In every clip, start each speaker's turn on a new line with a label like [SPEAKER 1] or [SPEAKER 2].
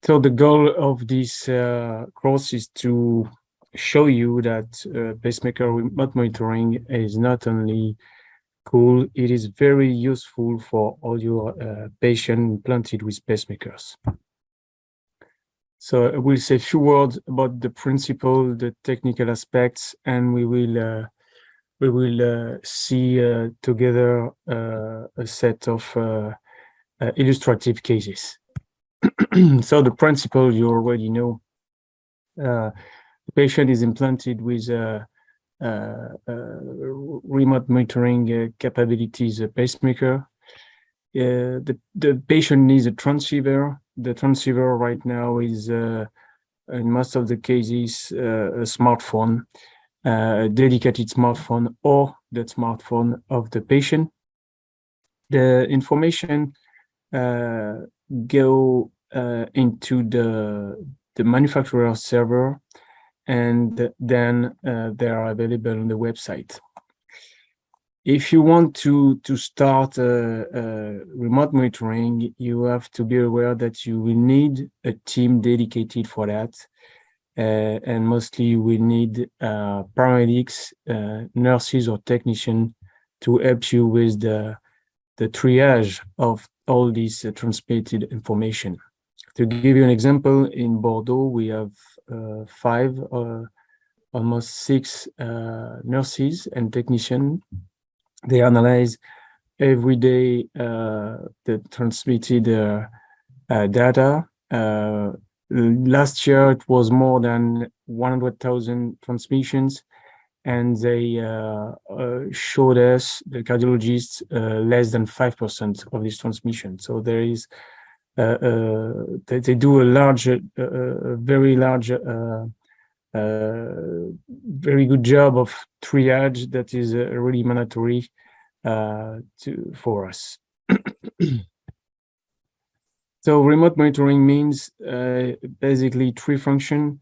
[SPEAKER 1] So the goal of this course is to show you that pacemaker remote monitoring is not only cool, it is very useful for all your patients implanted with pacemakers. So I will say a few words about the principle, the technical aspects, and we will see together a set of illustrative cases. So the principle you already know. The patient is implanted with remote monitoring capabilities pacemaker. The patient needs a transceiver. The transceiver right now is, in most of the cases, a smartphone, a dedicated smartphone, or the smartphone of the patient. The information go into the manufacturer server, and then they are available on the website. If you want to start remote monitoring, you have to be aware that you will need a team dedicated for that. And mostly you will need paramedics, nurses or technicians to help you with the triage of all this transmitted information. To give you an example, in Bordeaux, we have 5 or almost 6 nurses and technicians. They analyze every day the transmitted data. Last year, it was more than 100,000 transmissions, and they showed us, the cardiologists, less than 5% of this transmission. So there is, they do a large, very large, very good job of triage that is really mandatory for us. So remote monitoring means basically 3 functions.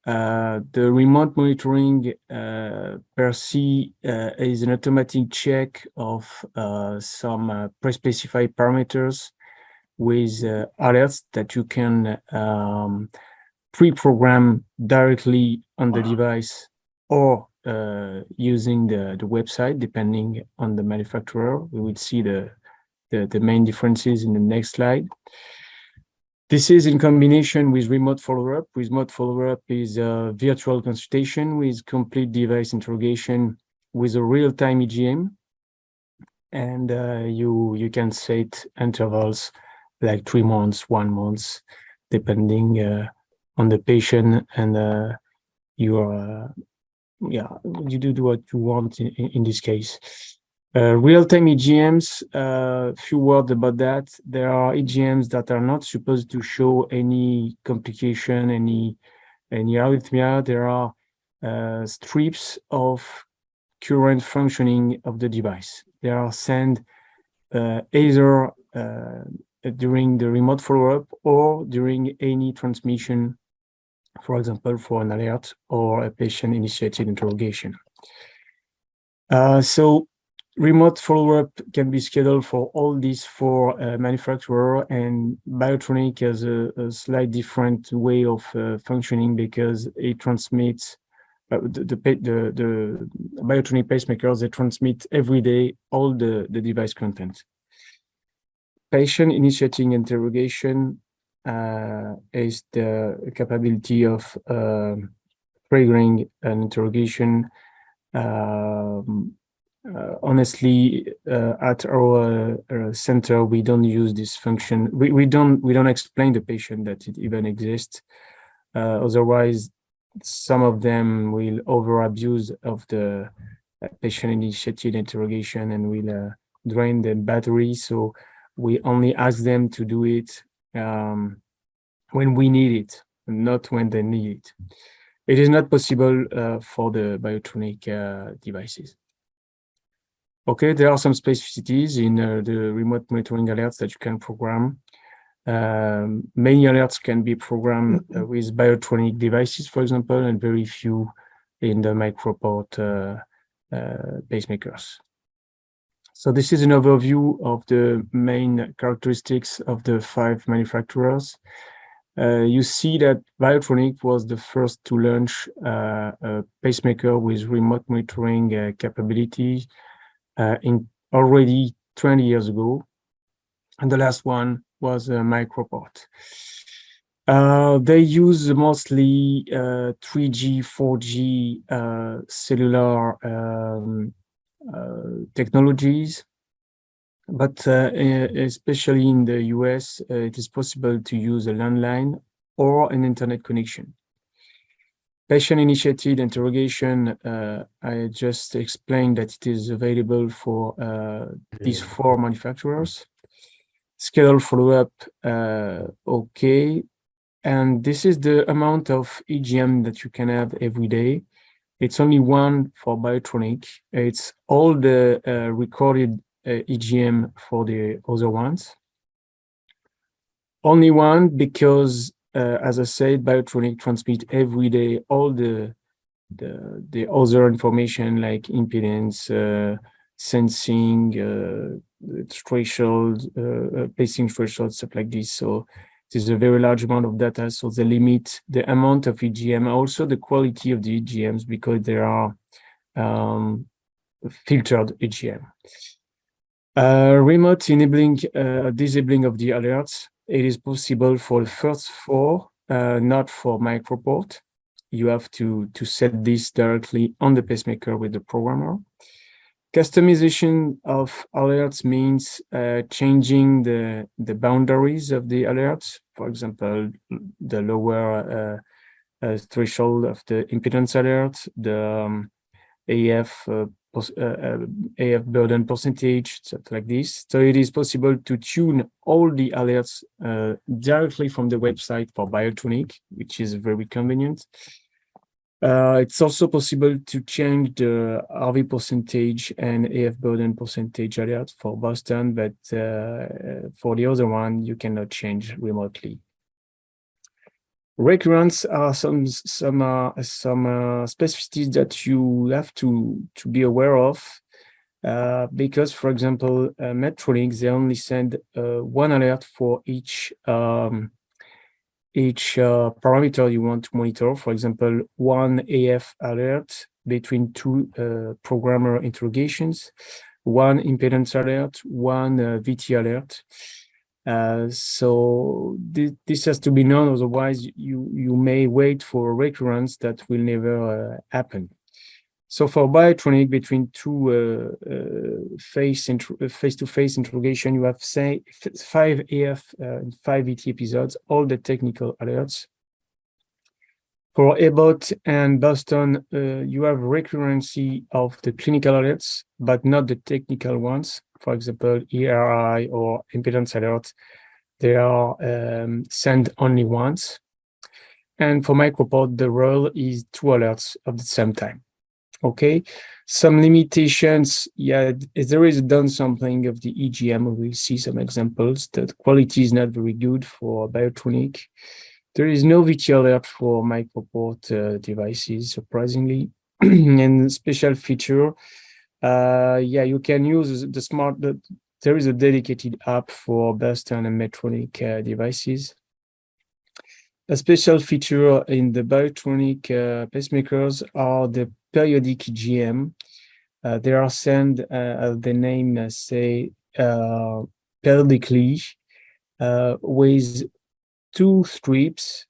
[SPEAKER 1] The remote monitoring per se is an automatic check of some pre-specified parameters with alerts that you can pre-program directly on the device or using the website, depending on the manufacturer. We will see the main differences in the next slide. This is in combination with remote follow-up. Remote follow-up is a virtual consultation with complete device interrogation with a real-time EGM. And you can set intervals like 3 months, 1 month, depending on the patient, and you do what you want in this case. Real-time EGMs, few words about that. There are EGMs that are not supposed to show any complication, any arrhythmia. There are strips of current functioning of the device. They are sent either during the remote follow-up or during any transmission, for example, for an alert or a patient-initiated interrogation. So remote follow-up can be scheduled for all these 4 manufacturers, and Biotronic has a slight different way of functioning because it transmits the Biotronic pacemakers. They transmit every day all the device content. Patient initiating interrogation is the capability of triggering an interrogation. Honestly, at our center, we don't use this function. We don't explain the patient that it even exists. Otherwise, some of them will over abuse of the patient-initiated interrogation and will drain the battery. So we only ask them to do it when we need it, not when they need it. It is not possible for the Biotronic devices. Okay, there are some specificities in the remote monitoring alerts that you can program. Many alerts can be programmed with Biotronic devices, for example, and very few in the MicroPort pacemakers. So this is an overview of the main characteristics of the 5 manufacturers. You see that Biotronic was the first to launch a pacemaker with remote monitoring capabilities in already 20 years ago. And the last one was MicroPort. They use mostly 3G, 4G cellular technologies, but especially in the US, it is possible to use a landline or an internet connection. Patient-initiated interrogation, I just explained that it is available for these 4 manufacturers. Schedule follow-up, okay. And this is the amount of EGM that you can have every day. It's only one for Biotronic. It's all the recorded EGM for the other ones. Only one because, as I said, Biotronic transmit every day all the other information like impedance, sensing, threshold, pacing threshold, stuff like this. So it is a very large amount of data. So they limit the amount of EGM, also the quality of the EGMs, because there are filtered EGM. Remote enabling, disabling of the alerts. It is possible for the first 4, not for MicroPort. You have to set this directly on the pacemaker with the programmer. Customization of alerts means changing the boundaries of the alerts. For example, the lower threshold of the impedance alert, the AF burden percentage, stuff like this. So it is possible to tune all the alerts directly from the website for Biotronic, which is very convenient. It's also possible to change the RV percentage and AF burden percentage alert for Boston, but for the other one, you cannot change remotely. Recurrence are some specificities that you have to be aware of, because, for example, Medtronic, they only send one alert for each parameter you want to monitor. For example, one AF alert between 2 programmer interrogations, one impedance alert, one VT alert. So this has to be known, otherwise you may wait for a recurrence that will never happen. So for Biotronic, between 2 face-to-face interrogation, you have, say, 5 AF and 5 VT episodes, all the technical alerts. For Abbott and Boston, you have recurrency of the clinical alerts, but not the technical ones. For example, ERI or impedance alert, they are sent only once. And for MicroPort, the rule is 2 alerts at the same time. Okay, some limitations. Yeah, there is a down sampling of the EGM. We will see some examples. The quality is not very good for Biotronic. There is no VT alert for MicroPort devices, surprisingly. And special feature, yeah, you can use there is a dedicated app for Boston and Medtronic devices. A special feature in the Biotronic pacemakers are the periodic EGM. They are sent, as the name say, periodically with 3 strips.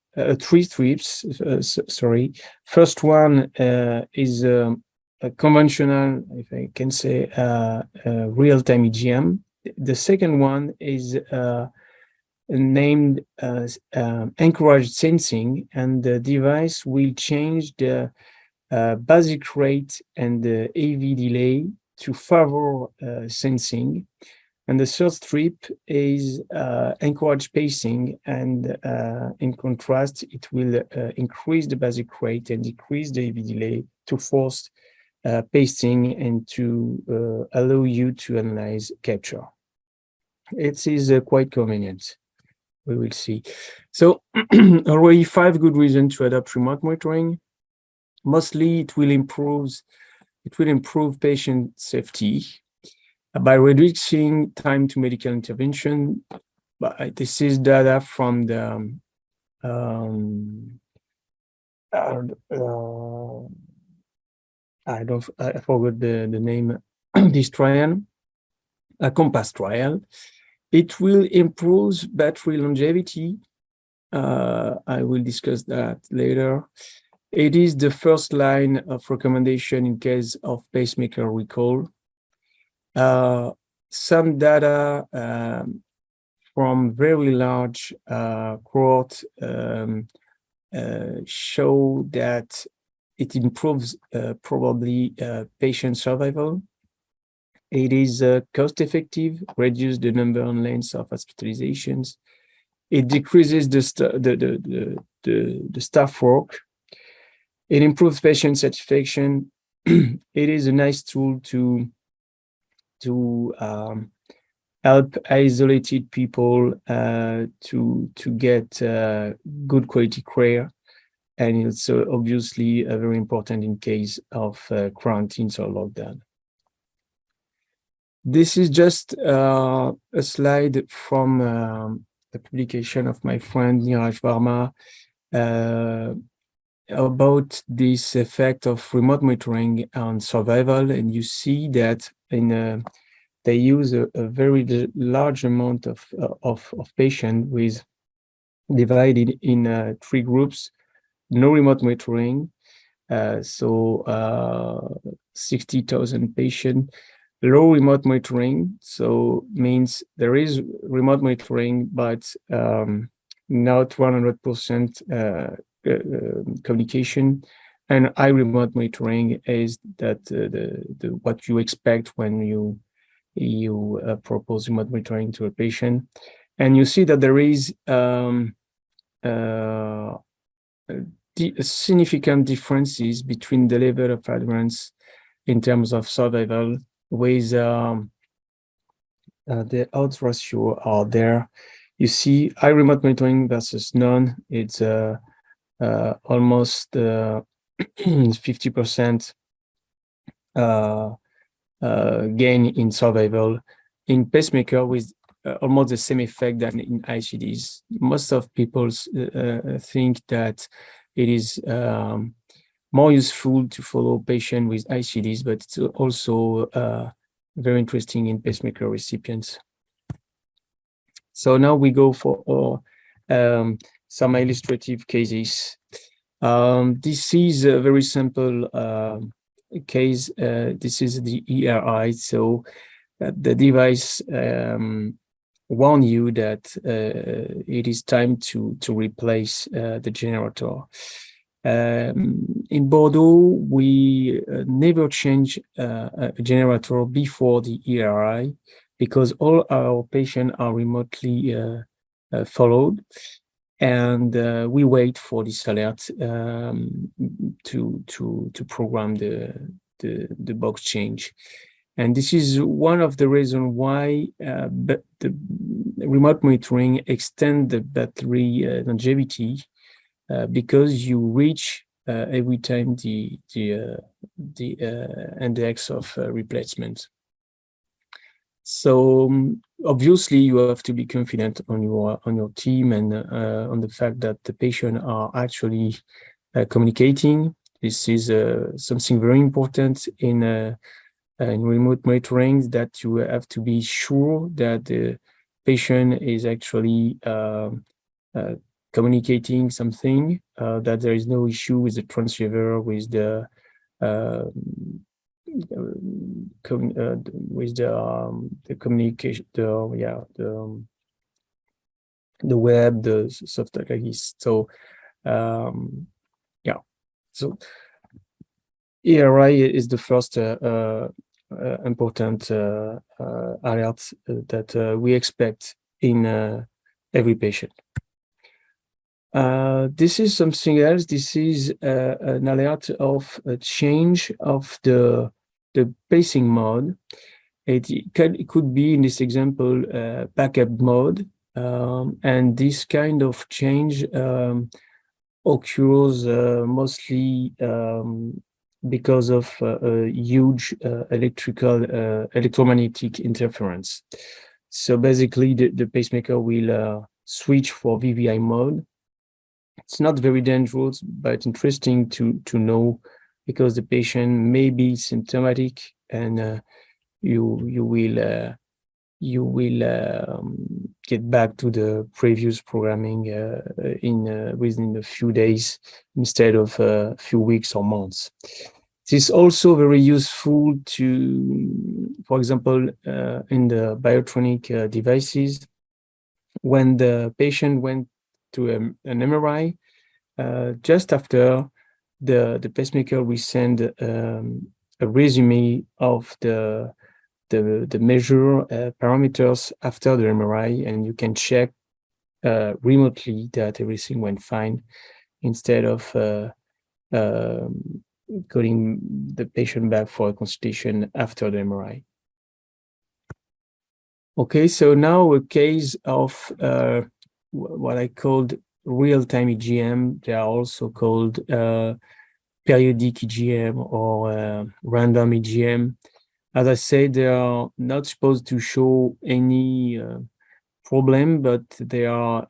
[SPEAKER 1] Sorry. First one is a conventional, if I can say, real-time EGM. The second one is named encouraged sensing, and the device will change the basic rate and the AV delay to favor sensing. And the third strip is encouraged pacing, and in contrast, it will increase the basic rate and decrease the AV delay to force pacing and to allow you to analyze capture. It is quite convenient. We will see. So already 5 good reasons to adopt remote monitoring. Mostly it will improve patient safety by reducing time to medical intervention. But this is data from the uh, I forgot the name of this trial, a COMPASS trial. It will improve battery longevity. I will discuss that later. It is the first line of recommendation in case of pacemaker recall. Some data from very large cohort show that it improves probably patient survival. It is cost-effective, reduce the number and length of hospitalizations. It decreases the staff work. It improves patient satisfaction. It is a nice tool to help isolated people to get good quality care, and it's obviously very important in case of quarantines or lockdown. This is just a slide from the publication of my friend Niraj Varma about this effect of remote monitoring on survival, and you see that in they use a very large amount of patients with divided in 3 groups. No remote monitoring, so 60,000 patients. Low remote monitoring, so means there is remote monitoring, but not 100% communication. And high remote monitoring is that what you expect when you propose remote monitoring to a patient. And you see that there is significant differences between the level of adherence in terms of survival, with the odds ratio are there. You see high remote monitoring versus none. It's almost 50% gain in survival. In pacemaker, with almost the same effect than in ICDs. Most of people think that it is more useful to follow patients with ICDs, but it's also very interesting in pacemaker recipients. So now we go for some illustrative cases. This is a very simple case. This is the ERI. So the device warn you that it is time to replace the generator. In Bordeaux, we never change a generator before the ERI because all our patients are remotely followed, and we wait for this alert to program the box change. And this is one of the reasons why the remote monitoring extend the battery longevity, because you reach every time the index of replacement. So obviously you have to be confident on your team and on the fact that the patient are actually communicating. This is something very important in remote monitoring, that you have to be sure that the patient is actually communicating something, that there is no issue with the transceiver, with the communication, the web, the stuff like this. So yeah, so ERI is the first important alert that we expect in every patient. This is something else. This is an alert of a change of the pacing mode. It could be, in this example, backup mode, and this kind of change occurs mostly because of a huge electromagnetic interference. So basically, the pacemaker will switch for VVI mode, It's not very dangerous, but interesting to know, because the patient may be symptomatic, and you will get back to the previous programming within a few days instead of a few weeks or months. It is also very useful to, for example, in the biotronic devices, when the patient went to an MRI, just after the pacemaker, we send a resume of the measure parameters after the MRI, and you can check remotely that everything went fine, instead of calling the patient back for a consultation after the MRI. Okay, so now a case of what I called real-time EGM. They are also called periodic EGM or random EGM. As I said, they are not supposed to show any problem, but they are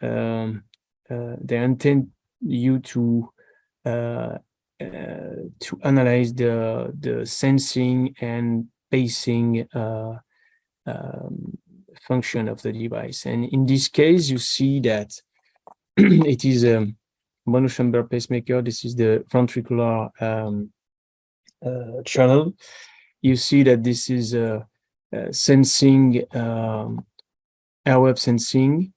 [SPEAKER 1] they intend you to analyze the sensing and pacing function of the device. And in this case, you see that it is a monochamber pacemaker. This is the ventricular channel. You see that this is sensing, airwave sensing,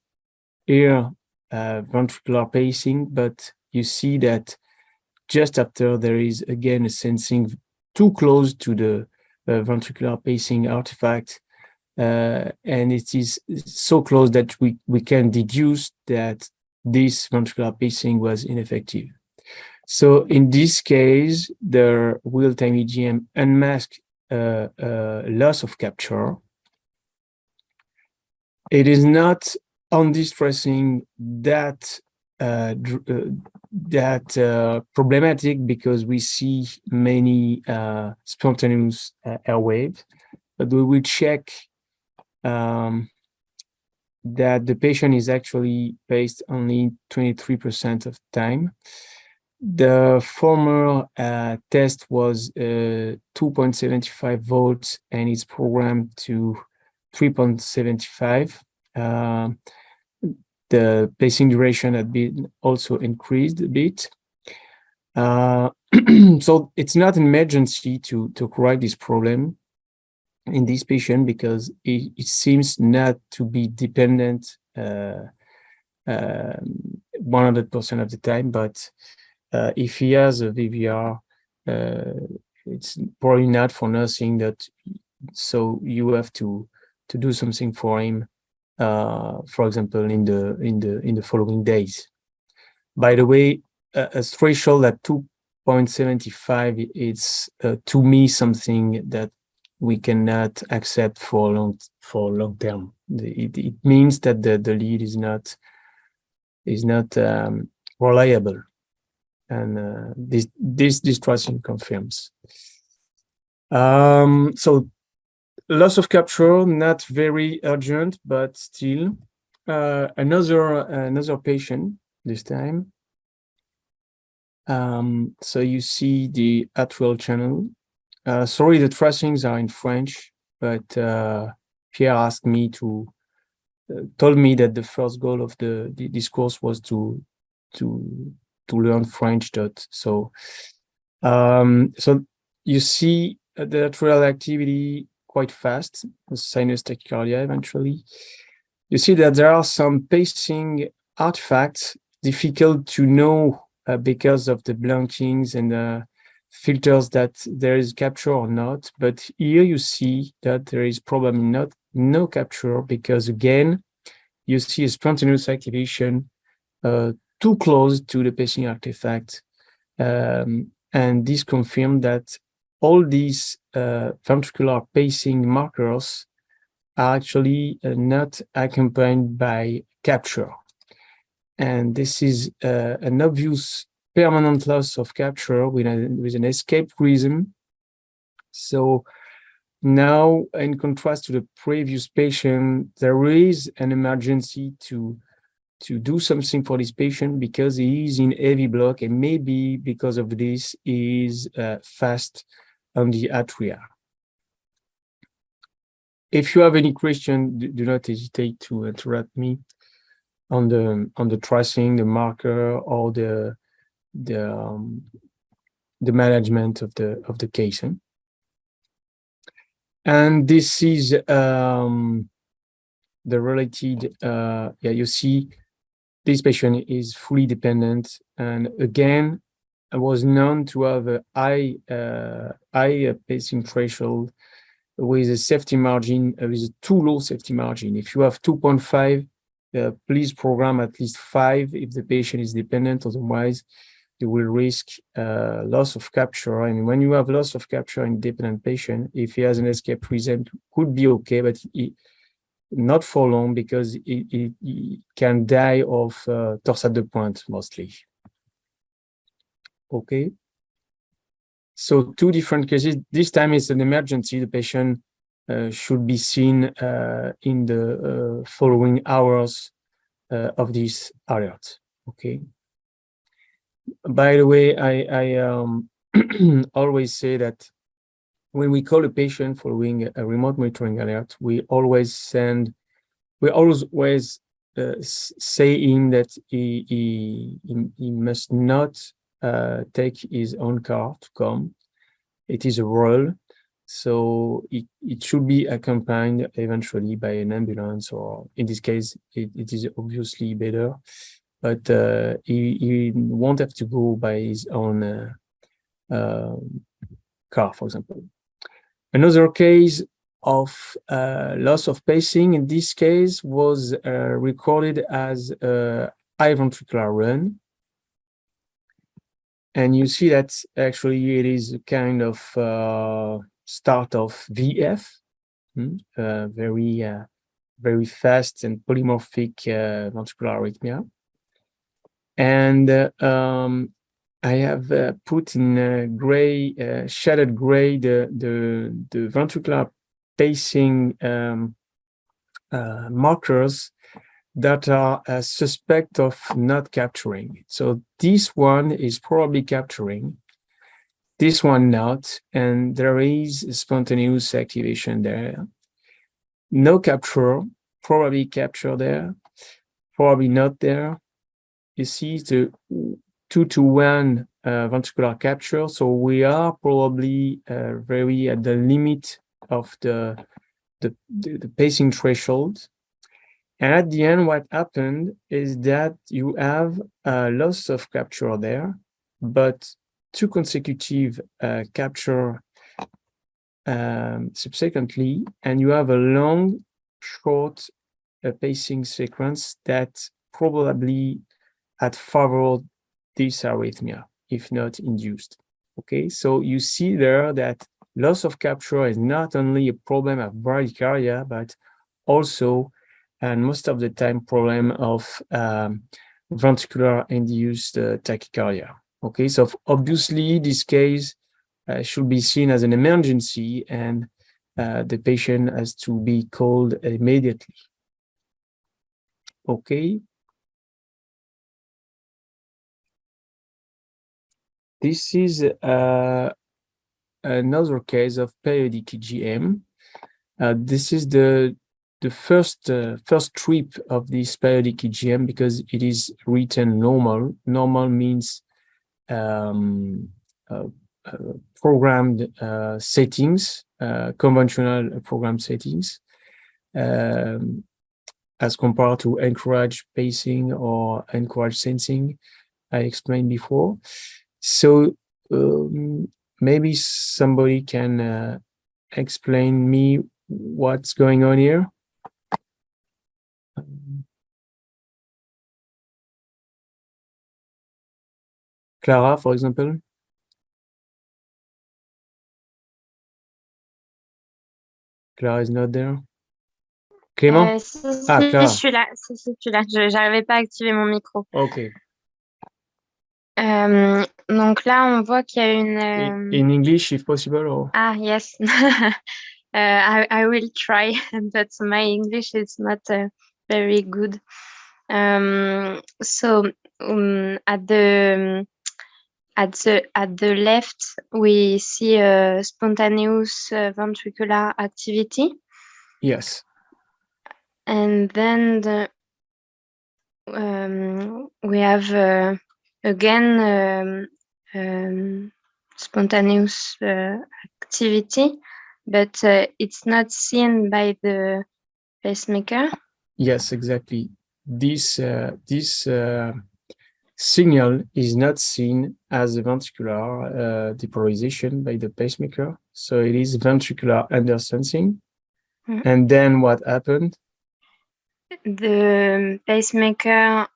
[SPEAKER 1] here ventricular pacing, but you see that just after there is again a sensing too close to the ventricular pacing artifact, and it is so close that we can deduce that this ventricular pacing was ineffective. So in this case, the real-time EGM unmasks loss of capture. It is not undistressing that problematic, because we see many spontaneous airwaves, but we will check that the patient is actually paced only 23% of the time. The former test was 2.75 volts, and it's programmed to 3.75. The pacing duration had been also increased a bit. So it's not an emergency to correct this problem in this patient, because it seems not to be dependent 100% of the time. But if he has a VVR, it's probably not for nursing that, so you have to do something for him, for example, in the following days. By the way, a threshold at 2.75 is to me something that we cannot accept for long term. It means that the lead is not reliable, and this tracing confirms. So loss of capture, not very urgent, but still. Another patient this time. So you see the atrial channel. Sorry, the tracings are in French, but Pierre asked me told me that the first goal of this course was to learn French. So you see the atrial activity quite fast, sinus tachycardia eventually. You see that there are some pacing artifacts, difficult to know because of the blankings and filters that there is capture or not. But here you see that there is probably no capture, because again, you see a spontaneous activation too close to the pacing artifact. And this confirmed that all these ventricular pacing markers are actually not accompanied by capture. And this is an obvious permanent loss of capture with an escape rhythm. So now, in contrast to the previous patient, there is an emergency to to do something for this patient because he is in heavy block, and maybe because of this he is fast on the atria. If you have any question, do not hesitate to interrupt me on the tracing, the marker, or the management of the case. And this is the related. You see, this patient is fully dependent, and again, I was known to have a high pacing threshold with a safety margin, with a too low safety margin. If you have 2.5, please program at least 5 if the patient is dependent. Otherwise, you will risk loss of capture. And when you have loss of capture in dependent patient, if he has an escape reason, could be okay, but not for long, because he can die of torsade de pointe mostly. Okay. So 2 different cases. This time it's an emergency. The patient should be seen in the following hours of this alert. Okay. By the way, I always say that when we call a patient following a remote monitoring alert, we always saying that he must not take his own car to come. It is a rule, so it should be accompanied eventually by an ambulance, or in this case, it is obviously better, but he won't have to go by his own car, for example. Another case of loss of pacing, in this case, was recorded as a high ventricular run. And you see that actually it is a kind of start of VF, very fast and polymorphic ventricular arrhythmia. And I have put in gray, shaded gray, the ventricular pacing markers that are suspect of not capturing. So this one is probably capturing, this one not, and there is spontaneous activation there. No capture, probably capture there, probably not there. You see the 2-to-1 ventricular capture, so we are probably very at the limit of the pacing threshold. And at the end, what happened is that you have a loss of capture there, but 2 consecutive capture subsequently, and you have a long, short pacing sequence that probably had favored this arrhythmia, if not induced. Okay, so you see there that loss of capture is not only a problem of bradycardia, but also, and most of the time, problem of ventricular induced tachycardia. Okay, so obviously this case should be seen as an emergency, and the patient has to be called immediately. Okay. This is another case of periodic EGM. This is the first trip of this periodic EGM, because it is written normal. Normal means programmed settings, conventional program settings, as compared to encouraged pacing or encouraged sensing I explained before. So maybe somebody can explain me what's going on here. Clara, for example. Clara is not there. Clément?
[SPEAKER 2] Clara. Je suis là. Je n'arrivais pas à activer mon micro.
[SPEAKER 1] Ok.
[SPEAKER 2] Donc là, on voit qu'il y a une...
[SPEAKER 1] In English, if possible? Or...
[SPEAKER 2] Ah, yes. I will try, but my English is not very good. So at the left, we see a spontaneous ventricular activity,
[SPEAKER 1] Yes.
[SPEAKER 2] and then we have again spontaneous activity, but it's not seen by the pacemaker.
[SPEAKER 1] Yes, exactly. This signal is not seen as a ventricular depolarization by the pacemaker, so it is ventricular undersensing. And then what happened?
[SPEAKER 2] The pacemaker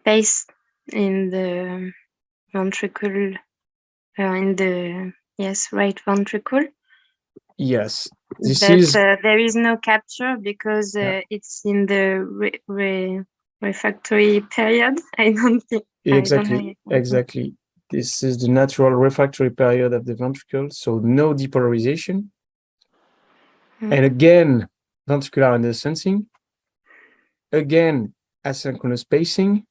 [SPEAKER 2] pace in the ventricle, in the right ventricle.
[SPEAKER 1] Yes, this
[SPEAKER 2] But
[SPEAKER 1] is
[SPEAKER 2] there is no capture because it's in the refractory period. I don't think.
[SPEAKER 1] exactly. This is the natural refractory period of the ventricle, so no depolarization. And again, ventricular undersensing. Again, asynchronous pacing.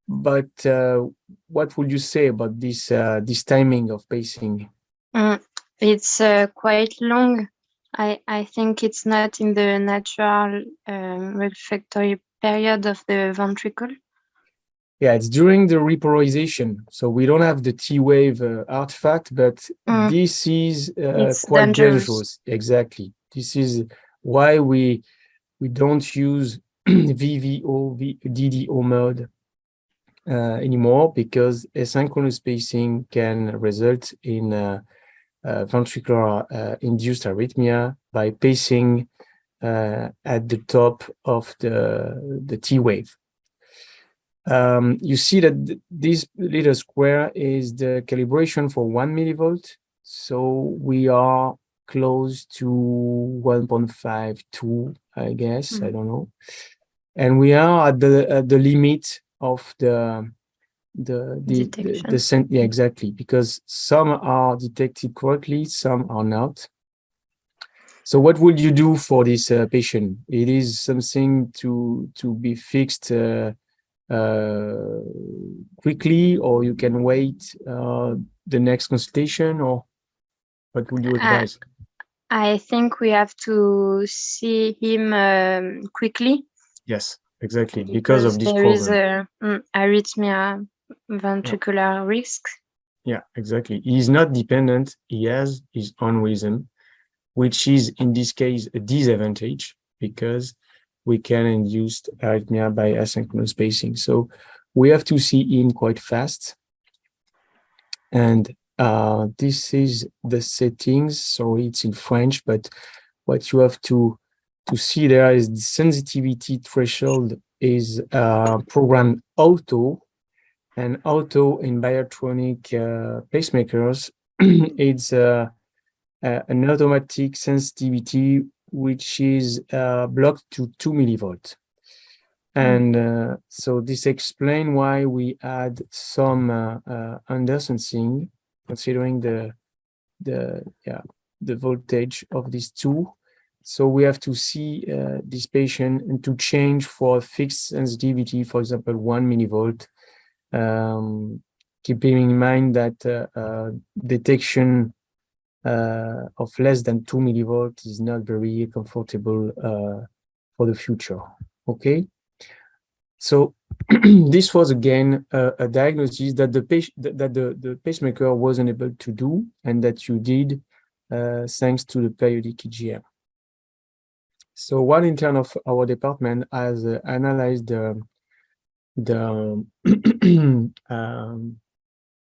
[SPEAKER 1] But what would you say about this timing of pacing?
[SPEAKER 2] It's quite long. I think it's not in the natural refractory period of the ventricle.
[SPEAKER 1] Yeah, it's during the repolarization. So we don't have the T wave artifact, but this is quite dangerous. Exactly. This is why we don't use VVO, DDO mode anymore, because asynchronous pacing can result in ventricular induced arrhythmia by pacing at the top of the T wave. You see that this little square is the calibration for 1 millivolt. So we are close to 1.52, I guess. I don't know. And we are at the limit of the
[SPEAKER 2] detection.
[SPEAKER 1] Yeah, exactly, because some are detected correctly, some are not. So what would you do for this patient? It is something to be fixed quickly, or you can wait the next consultation, or what would you advise?
[SPEAKER 2] I think we have to see him quickly.
[SPEAKER 1] Yes, exactly, because of this
[SPEAKER 2] there
[SPEAKER 1] problem.
[SPEAKER 2] There is arrhythmia, ventricular risk.
[SPEAKER 1] Yeah, exactly. He is not dependent. He has his own rhythm, which is in this case a disadvantage because we can induce arrhythmia by asynchronous pacing. So we have to see him quite fast. And this is the settings. So it's in French, but what you have to see there is the sensitivity threshold is programmed auto, and auto in biotronic pacemakers, it's an automatic sensitivity which is blocked to 2 millivolts. And so this explains why we add some undersensing, considering the voltage of these two. So we have to see this patient and to change for fixed sensitivity, for example, 1 millivolt, keeping in mind that detection of less than 2 millivolts is not very comfortable for the future. Okay. So this was again a diagnosis that the pacemaker wasn't able to do, and that you did thanks to the periodic EGM. So one intern of our department has analyzed the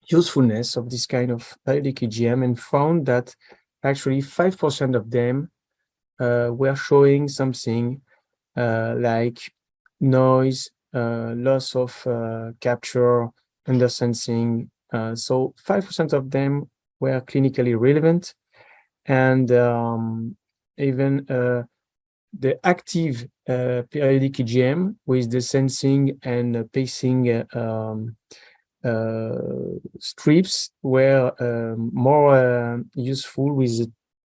[SPEAKER 1] usefulness of this kind of periodic EGM and found that actually 5% of them were showing something like noise, loss of capture, undersensing. So 5% of them were clinically relevant, and even the active periodic EGM with the sensing and pacing strips were more useful, with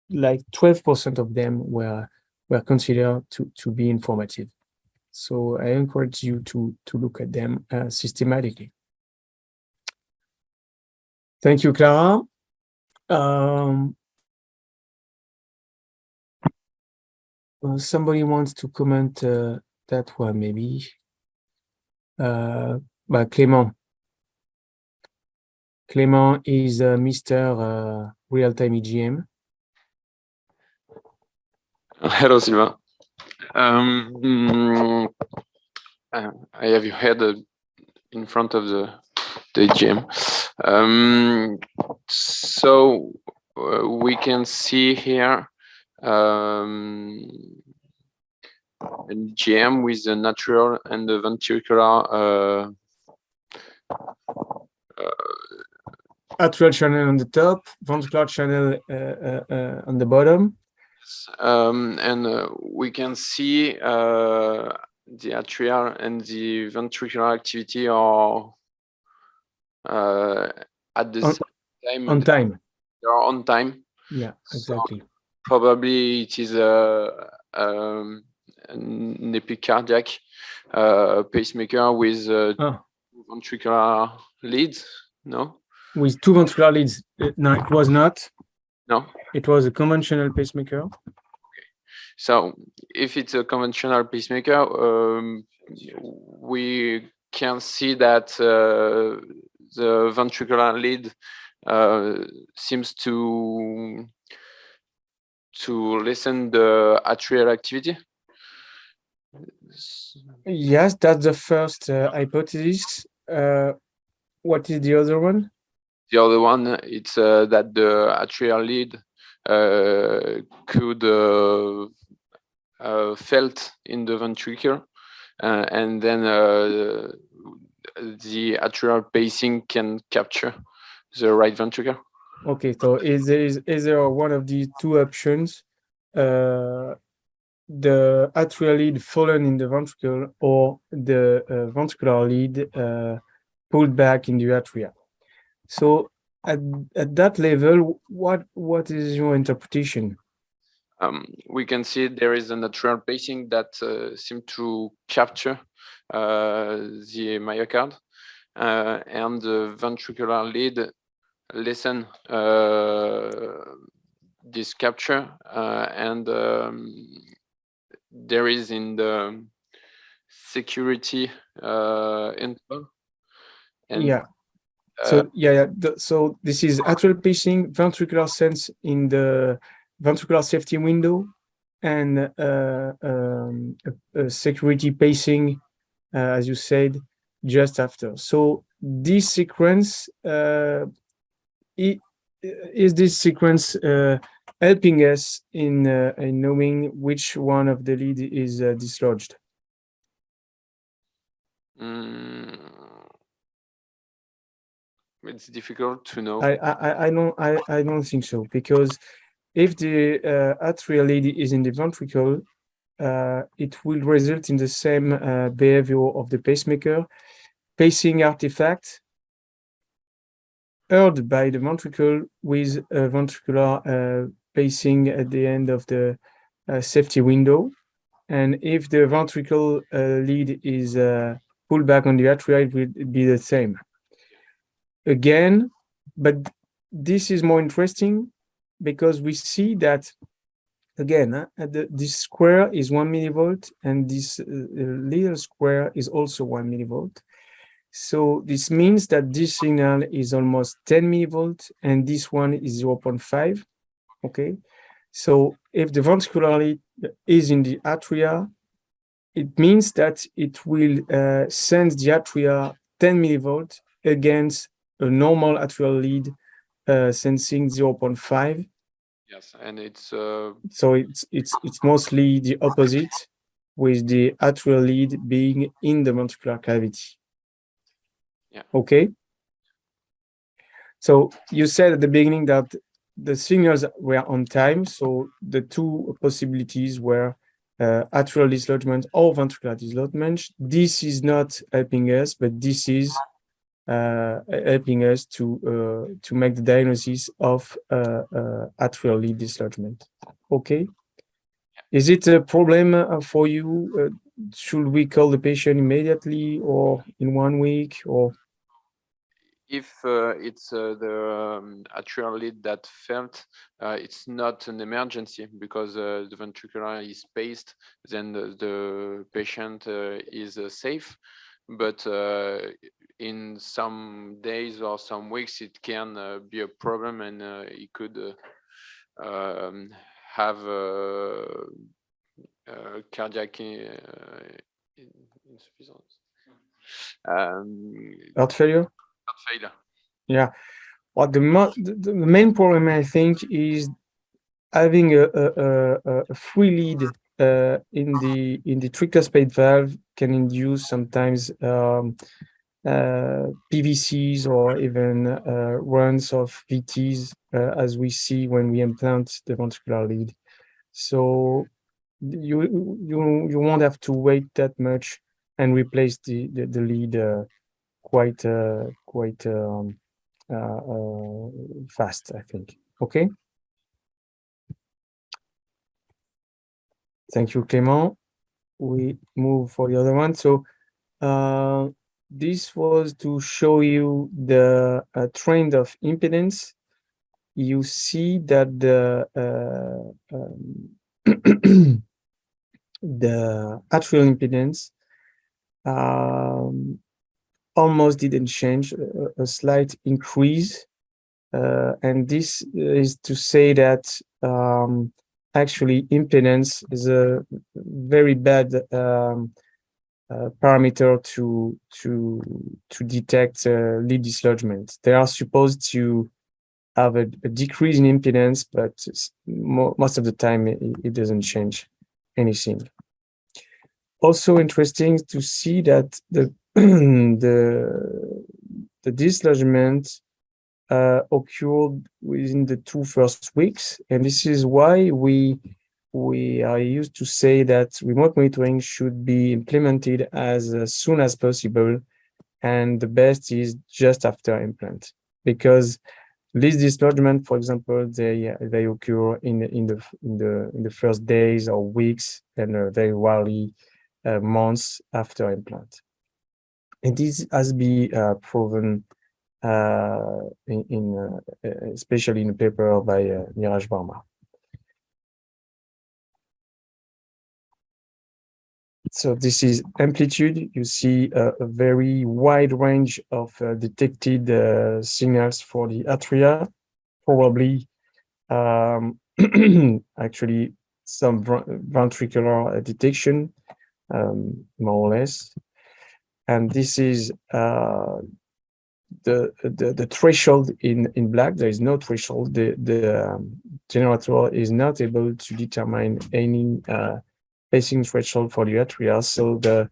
[SPEAKER 1] like 12% of them were were considered to be informative. So I encourage you to look at them systematically. Thank you, Clara. Somebody wants to comment that one, maybe. Clément. Clément is Mr. Real-Time EGM.
[SPEAKER 3] Hello, Sylvain. I have your head in front of the EGM. So we can see here an EGM with the natural and the ventricular
[SPEAKER 1] atrial channel on the top, ventricular channel on the bottom.
[SPEAKER 3] And we can see the atrial and the ventricular activity are at the same time.
[SPEAKER 1] On time.
[SPEAKER 3] They are on time.
[SPEAKER 1] Yeah, exactly.
[SPEAKER 3] So probably it is an epicardiac pacemaker with ventricular leads. No.
[SPEAKER 1] With two ventricular leads. No, it was not.
[SPEAKER 3] No.
[SPEAKER 1] It was a conventional pacemaker.
[SPEAKER 3] Okay. So if it's a conventional pacemaker, we can see that the ventricular lead seems to lessen the atrial activity.
[SPEAKER 1] Yes, that's the first hypothesis. What is the other one?
[SPEAKER 3] The other one, it's that the atrial lead could felt in the ventricle, and then the atrial pacing can capture the right ventricle.
[SPEAKER 1] Okay, so is there one of these two options, the atrial lead fallen in the ventricle or the ventricular lead pulled back in the atria? So at that level, what is your interpretation?
[SPEAKER 3] We can see there is a natural pacing that seems to capture the myocardium, and the ventricular lead lessen this capture, and there is in the security interval. And
[SPEAKER 1] yeah. So so this is atrial pacing, ventricular sense in the ventricular safety window, and security pacing, as you said, just after. So this sequence, is this sequence helping us in knowing which one of the lead is dislodged?
[SPEAKER 3] It's difficult to know.
[SPEAKER 1] I don't think so, because if the atrial lead is in the ventricle, it will result in the same behavior of the pacemaker, pacing artifact heard by the ventricle with a ventricular pacing at the end of the safety window. And if the ventricle lead is pulled back on the atria, it will be the same. Again, but this is more interesting because we see that, again, this square is 1 millivolt, and this little square is also 1 millivolt. So this means that this signal is almost 10 millivolt, and this one is 0.5. Okay, so if the ventricular lead is in the atria, it means that it will send the atria 10 millivolt against a normal atrial lead sensing 0.5.
[SPEAKER 3] Yes, and it's
[SPEAKER 1] so it's mostly the opposite, with the atrial lead being in the ventricular cavity.
[SPEAKER 3] Yeah.
[SPEAKER 1] Okay. So you said at the beginning that the signals were on time. So the two possibilities were atrial dislodgement or ventricular dislodgement. This is not helping us, but this is helping us to make the diagnosis of atrial lead dislodgement. Okay. Is it a problem for you? Should we call the patient immediately or in 1 week or?
[SPEAKER 3] If it's the atrial lead that failed, it's not an emergency because the ventricular is spaced, then the patient is safe. But in some days or some weeks, it can be a problem, and it could have cardiac insufficiency.
[SPEAKER 1] Heart failure?
[SPEAKER 3] Heart failure.
[SPEAKER 1] Yeah. Well, the main problem, I think, is having a free lead in the tricuspid valve can induce sometimes PVCs or even runs of VTs, as we see when we implant the ventricular lead. So you won't have to wait that much and replace the lead quite fast, I think. Okay. Thank you, Clément. We move for the other one. So this was to show you the trend of impedance. You see that the the atrial impedance almost didn't change, a slight increase. And this is to say that actually impedance is a very bad parameter to detect lead dislodgement. They are supposed to have a decrease in impedance, but most of the time it doesn't change anything. Also interesting to see that the the dislodgement occurred within the 2 first weeks, and this is why we are used to say that remote monitoring should be implemented as soon as possible, and the best is just after implant, because lead dislodgement, for example, they occur in the first days or weeks, and very rarely months after implant. And this has been proven especially in a paper by Niraj Verma. So this is amplitude. You see a very wide range of detected signals for the atria, probably actually some ventricular detection, more or less. And this is the threshold in black. There is no threshold. The generator is not able to determine any pacing threshold for the atria, so the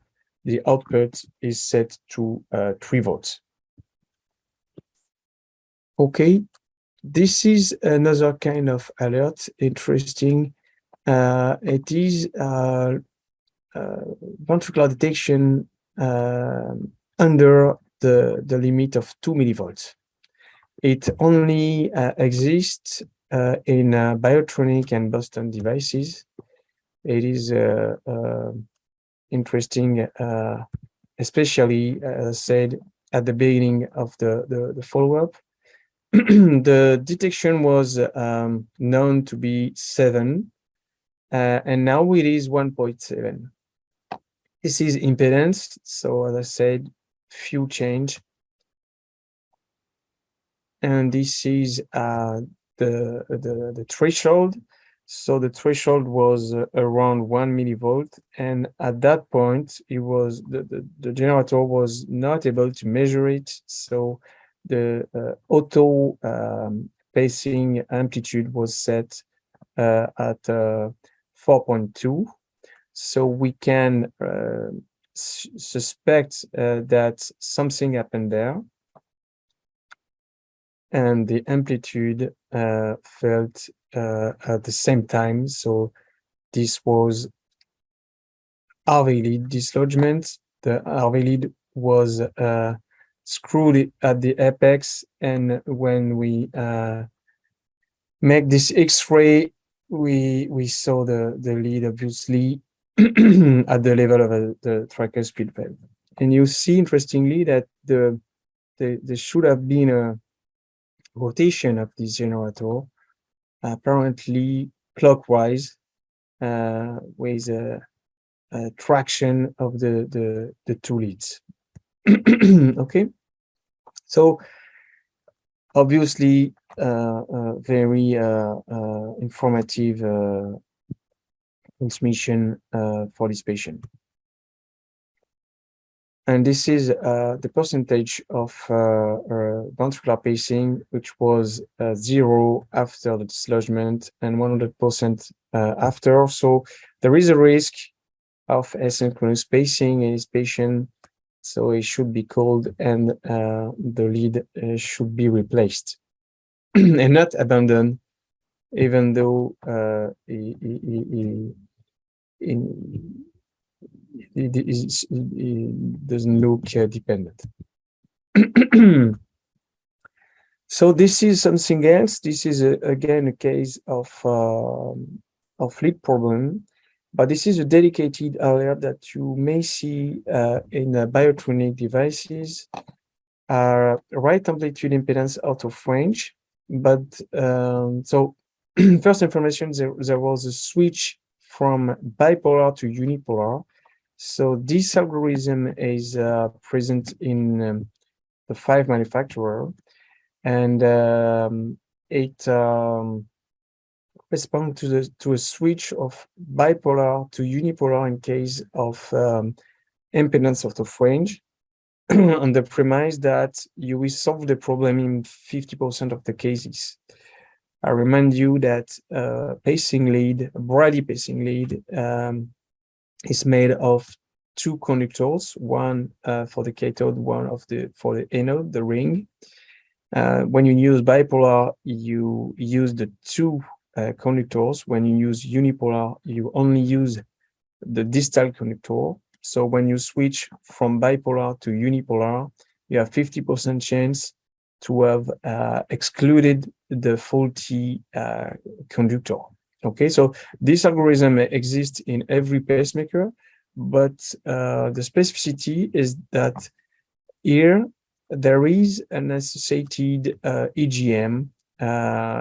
[SPEAKER 1] output is set to 3 volts. Okay, this is another kind of alert. Interesting. It is ventricular detection under the limit of 2 millivolts. It only exists in Biotronic and Boston devices. It is interesting, especially, as I said, at the beginning of the follow-up. The detection was known to be 7, and now it is 1.7. This is impedance, so as I said, few change. And this is the threshold. So the threshold was around 1 millivolt, and at that point, it was the generator was not able to measure it. So the auto pacing amplitude was set at 4.2. So we can suspect that something happened there, and the amplitude felt at the same time. So this was RV lead dislodgement. The RV lead was screwed at the apex, and when we make this X-ray, we saw the lead obviously at the level of the tricuspid valve. And you see, interestingly, that there should have been a rotation of this generator, apparently clockwise, with a traction of the two leads. Okay, so obviously very informative transmission for this patient. And this is the percentage of ventricular pacing, which was 0 after the dislodgement and 100% after. So there is a risk of asynchronous pacing in this patient, so it should be called, and the lead should be replaced and not abandoned, even though it doesn't look dependent. So this is something else. This is again a case of lead problem, but this is a dedicated alert that you may see in biotronic devices. Right amplitude impedance out of range, but so first information, there was a switch from bipolar to unipolar. So this algorithm is present in the 5 manufacturer, and it responds to a switch of bipolar to unipolar in case of impedance out of range, on the premise that you will solve the problem in 50% of the cases. I remind you that pacing lead, Brady pacing lead, is made of 2 conductors, one for the cathode, one for the anode, the ring. When you use bipolar, you use the 2 conductors. When you use unipolar, you only use the distal conductor. So when you switch from bipolar to unipolar, you have 50% chance to have excluded the faulty conductor. Okay, so this algorithm exists in every pacemaker, but the specificity is that here there is an associated EGM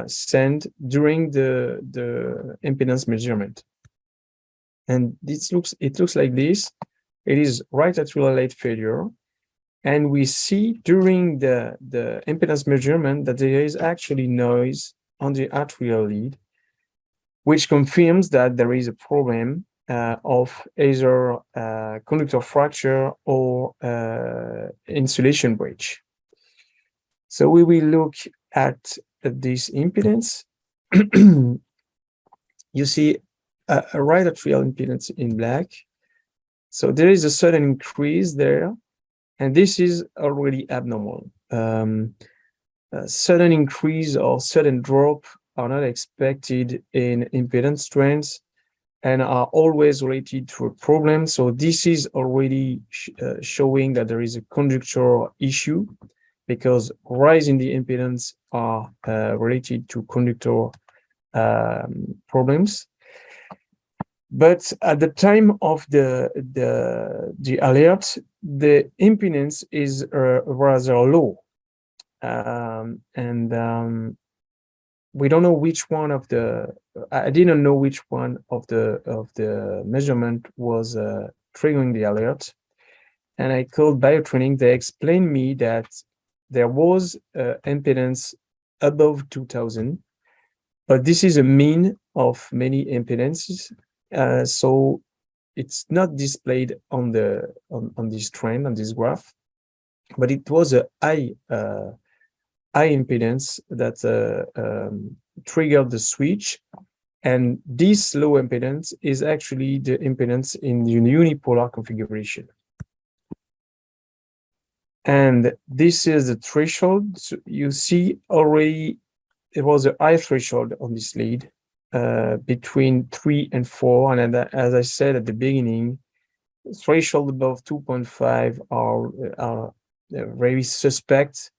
[SPEAKER 1] sent during the impedance measurement. And it looks like this. It is right atrial late failure. And we see during the impedance measurement that there is actually noise on the atrial lead, which confirms that there is a problem of either conductor fracture or insulation breach. So we will look at this impedance. You see a right atrial impedance in black. So there is a sudden increase there, and this is already abnormal. Sudden increase or sudden drop are not expected in impedance trends and are always related to a problem. So this is already showing that there is a conductor issue, because rise in the impedance are related to conductor problems. But at the time of the alert, the impedance is rather low, and we don't know which one of the. I didn't know which one of the measurement was triggering the alert, and I called biotraining. They explained me that there was impedance above 2000, but this is a mean of many impedances. So it's not displayed on this trend, on this graph, but it was a high impedance that triggered the switch, and this low impedance is actually the impedance in the unipolar configuration. And this is the threshold. So you see already it was a high threshold on this lead. Between 3 and 4, and as I said at the beginning, threshold above 2.5 are very suspect.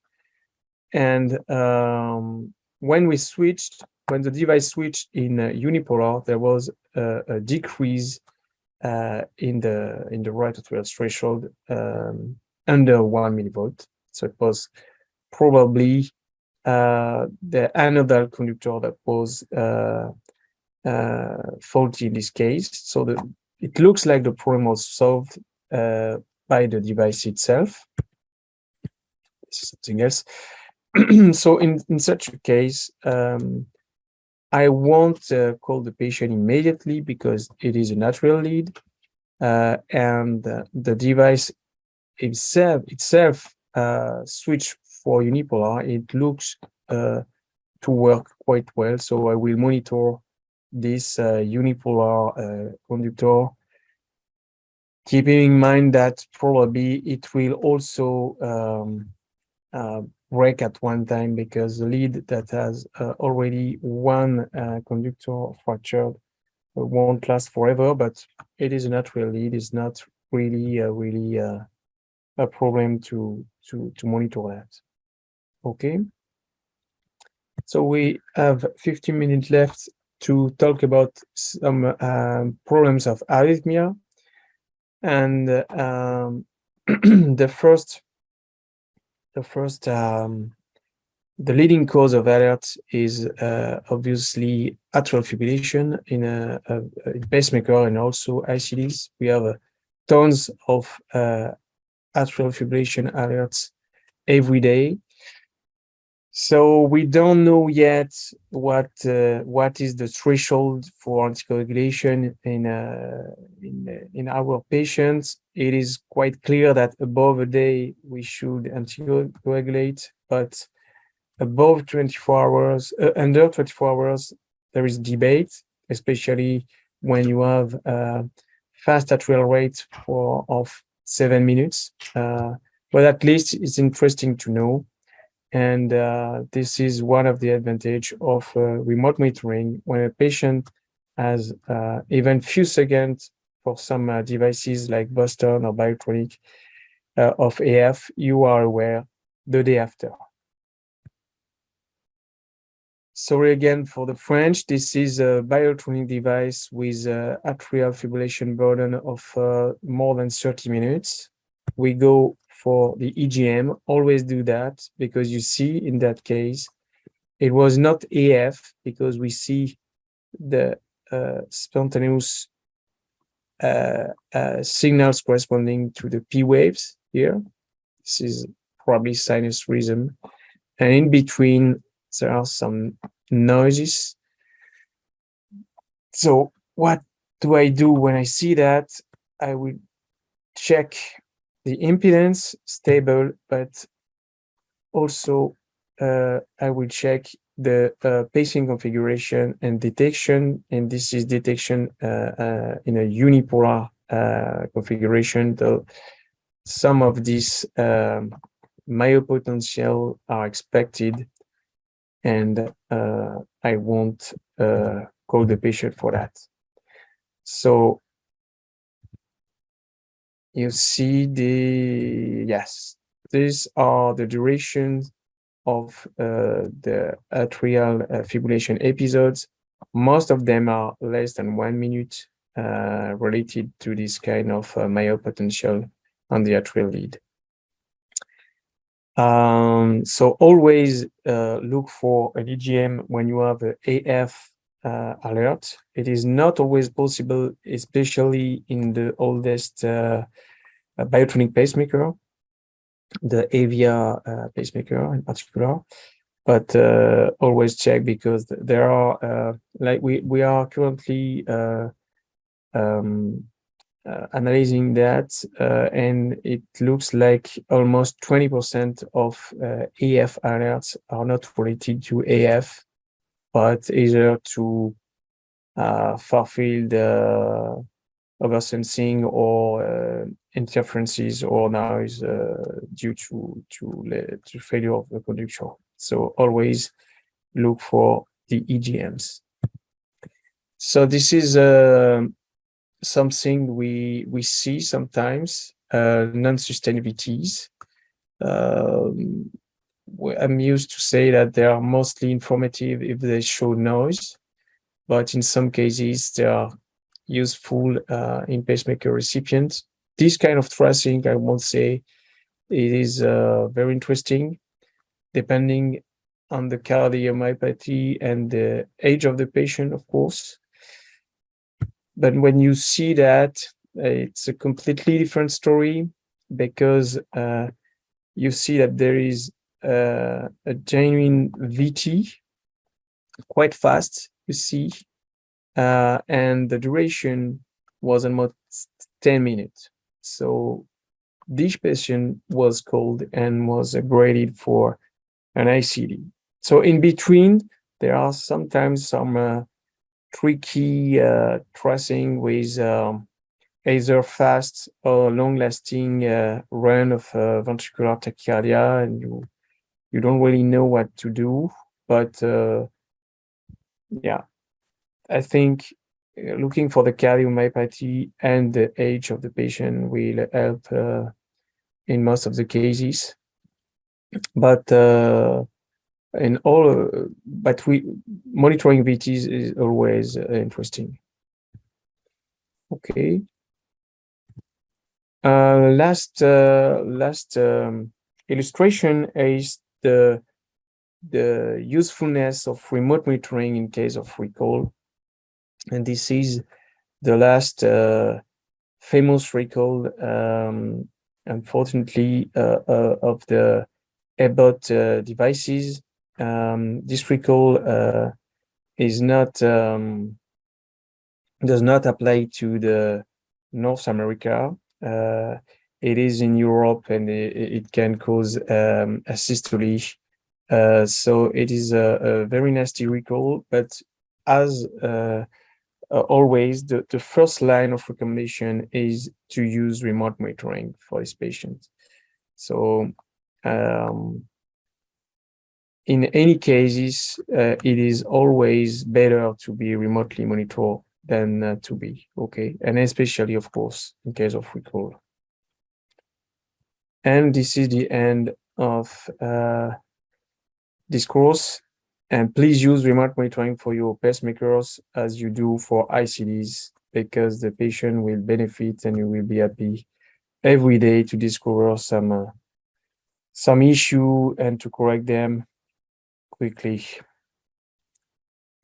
[SPEAKER 1] And when we switched when the device switched in unipolar, there was a decrease in the right atrial threshold under 1 millivolt. So it was probably the anodal conductor that was faulty in this case. So it looks like the problem was solved by the device itself. This is something else. So in such a case, I won't call the patient immediately because it is a natural lead, and the device itself switch for unipolar. It looks to work quite well, so I will monitor this unipolar conductor, keeping in mind that probably it will also break at one time because the lead that has already one conductor fractured won't last forever, but it is a natural lead. It's not really a problem to monitor that. Okay. So we have 15 minutes left to talk about some problems of arrhythmia, and the leading cause of alert is obviously atrial fibrillation in a pacemaker and also ICDs. We have tons of atrial fibrillation alerts every day. So we don't know yet what is the threshold for anticoagulation in our patients. It is quite clear that above a day we should anticoagulate, but above 24 hours, under 24 hours, there is debate, especially when you have fast atrial rate of 7 minutes. But at least it's interesting to know. And this is one of the advantage of remote monitoring. When a patient has even few seconds for some devices like Boston or Biotronic of AF, you are aware the day after. Sorry again for the French. This is a Biotronic device with atrial fibrillation burden of more than 30 minutes. We go for the EGM, always do that, because you see in that case, it was not AF, because we see the spontaneous signals corresponding to the P waves here. This is probably sinus rhythm. And in between, there are some noises. So what do I do when I see that? I will check the impedance, stable, but also I will check the pacing configuration and detection, and this is detection in a unipolar configuration, though some of these myopotential are expected, and I won't call the patient for that. So you see yes, these are the durations of the atrial fibrillation episodes. Most of them are less than 1 minute related to this kind of myopotential on the atrial lead. So always look for an EGM when you have an AF alert. It is not always possible, especially in the oldest Biotronic pacemaker, the Avia pacemaker in particular, but always check, because there are like we are currently analyzing that, and it looks like almost 20% of AF alerts are not related to AF, but either to far-field oversensing or interferences or noise due to failure of the conductor. So always look for the EGMs. So this is something we see sometimes, non-sustained VTs. I'm used to say that they are mostly informative if they show noise, but in some cases they are useful in pacemaker recipients. This kind of tracing, I won't say it is very interesting, depending on the cardiomyopathy and the age of the patient, of course. But when you see that, it's a completely different story, because you see that there is a genuine VT, quite fast, you see, and the duration was almost 10 minutes. So this patient was called and was graded for an ICD. So in between, there are sometimes some tricky tracing with either fast or long-lasting run of ventricular tachycardia, and you don't really know what to do. But yeah, I think looking for the cardiomyopathy and the age of the patient will help in most of the cases. But monitoring VTs is always interesting. Okay. Last illustration is the usefulness of remote monitoring in case of recall, and this is the last famous recall, unfortunately, of the Abbott devices. This recall is not does not apply to the North America. It is in Europe, and it can cause asystole. So it is a very nasty recall, but as always, the first line of recommendation is to use remote monitoring for this patient. So in any cases, it is always better to be remotely monitored than to be, okay? And especially, of course, in case of recall. And this is the end of this course. And please use remote monitoring for your pacemakers as you do for ICDs, because the patient will benefit and you will be happy every day to discover some issue and to correct them quickly.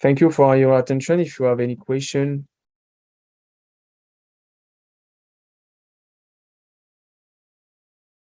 [SPEAKER 1] Thank you for your attention. If you have any question,